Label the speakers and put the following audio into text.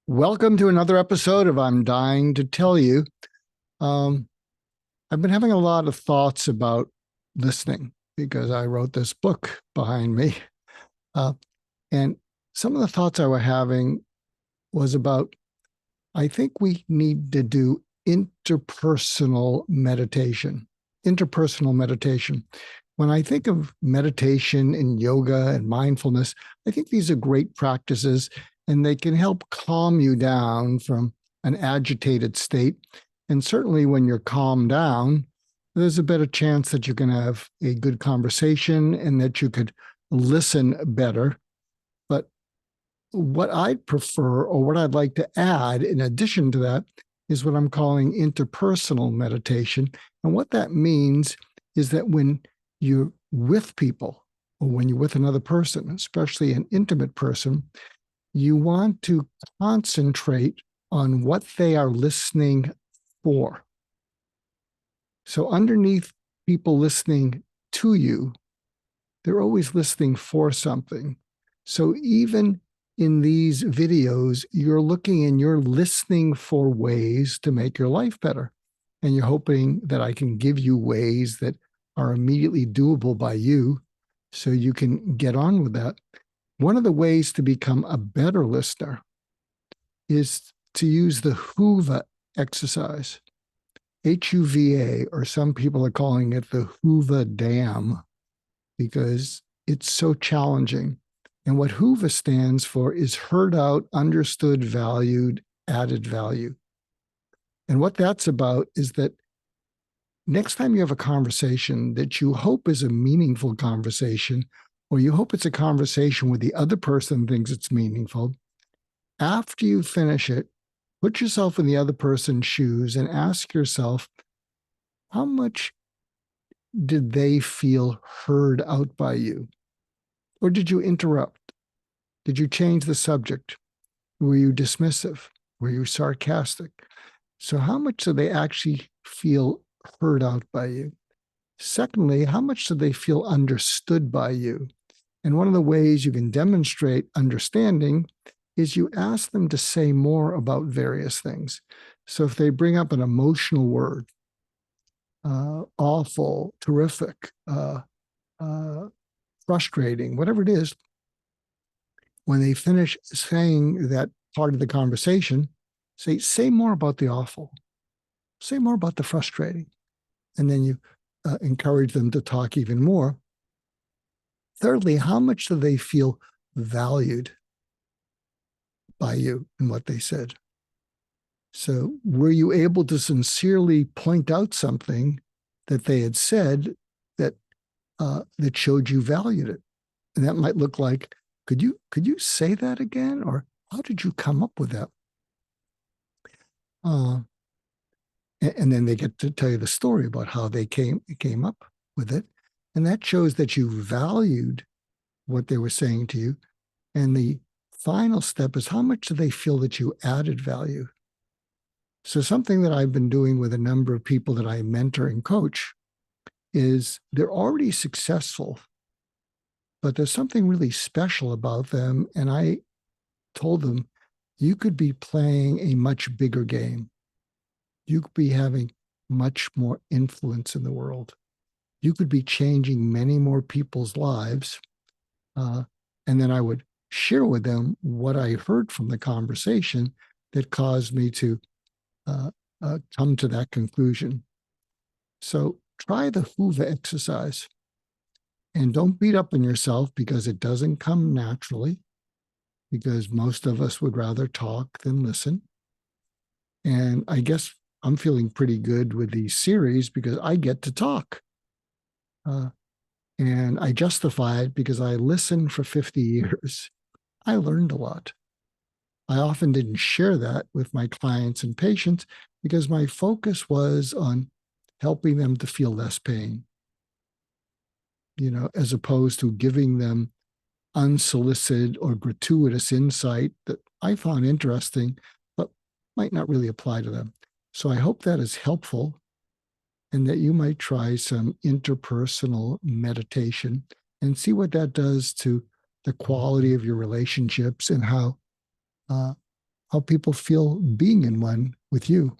Speaker 1: Welcome to another episode of I'm Dying to Tell You. Um, I've been having a lot of thoughts about listening because I wrote this book behind me. Uh, and some of the thoughts I were having was about, I think we need to do interpersonal meditation. Interpersonal meditation. When I think of meditation and yoga and mindfulness, I think these are great practices and they can help calm you down from an agitated state. And certainly when you're calmed down, there's a better chance that you can have a good conversation and that you could listen better. But what I'd prefer, or what I'd like to add in addition to that, is what I'm calling interpersonal meditation. And what that means is that when you're with people, or when you're with another person, especially an intimate person, you want to concentrate on what they are listening for. So underneath people listening to you, they're always listening for something. So even in these videos, you're looking and you're listening for ways to make your life better. And you're hoping that I can give you ways that are immediately doable by you so you can get on with that. One of the ways to become a better listener is to use the HUVA exercise, HUVA, or some people are calling it the HUVA dam because it's so challenging. And what HUVA stands for is heard out, understood, valued, added value. And what that's about is that next time you have a conversation that you hope is a meaningful conversation, or you hope it's a conversation where the other person thinks it's meaningful, after you finish it, put yourself in the other person's shoes and ask yourself, how much did they feel heard out by you? Or did you interrupt? Did you change the subject? Were you dismissive? Were you sarcastic? So how much do they actually feel heard out by you? Secondly, how much do they feel understood by you? And one of the ways you can demonstrate understanding is you ask them to say more about various things. So if they bring up an emotional word, awful, terrific, frustrating, whatever it is, when they finish saying that part of the conversation, say more about the awful, say more about the frustrating. And then you encourage them to talk even more. Thirdly, how much do they feel valued by you and what they said? So were you able to sincerely point out something that they had said that that showed you valued it? And that might look like, could you say that again? Or how did you come up with that? And then they get to tell you the story about how they came up with it. And that shows that you valued what they were saying to you. And the final step is, how much do they feel that you added value? So something that I've been doing with a number of people that I mentor and coach is they're already successful, but there's something really special about them. And I told them, you could be playing a much bigger game. You could be having much more influence in the world. You could be changing many more people's lives. And then I would share with them what I heard from the conversation that caused me to come to that conclusion. So try the HUVA exercise. And don't beat up on yourself because it doesn't come naturally, because most of us would rather talk than listen. And I guess I'm feeling pretty good with these series because I get to talk. And I justify it because I listened for 50 years. I learned a lot. I often didn't share that with my clients and patients because my focus was on helping them to feel less pain, as opposed to giving them unsolicited or gratuitous insight that I found interesting, but might not really apply to them. So I hope that is helpful and that you might try some interpersonal meditation and see what that does to the quality of your relationships and how how people feel being in one with you.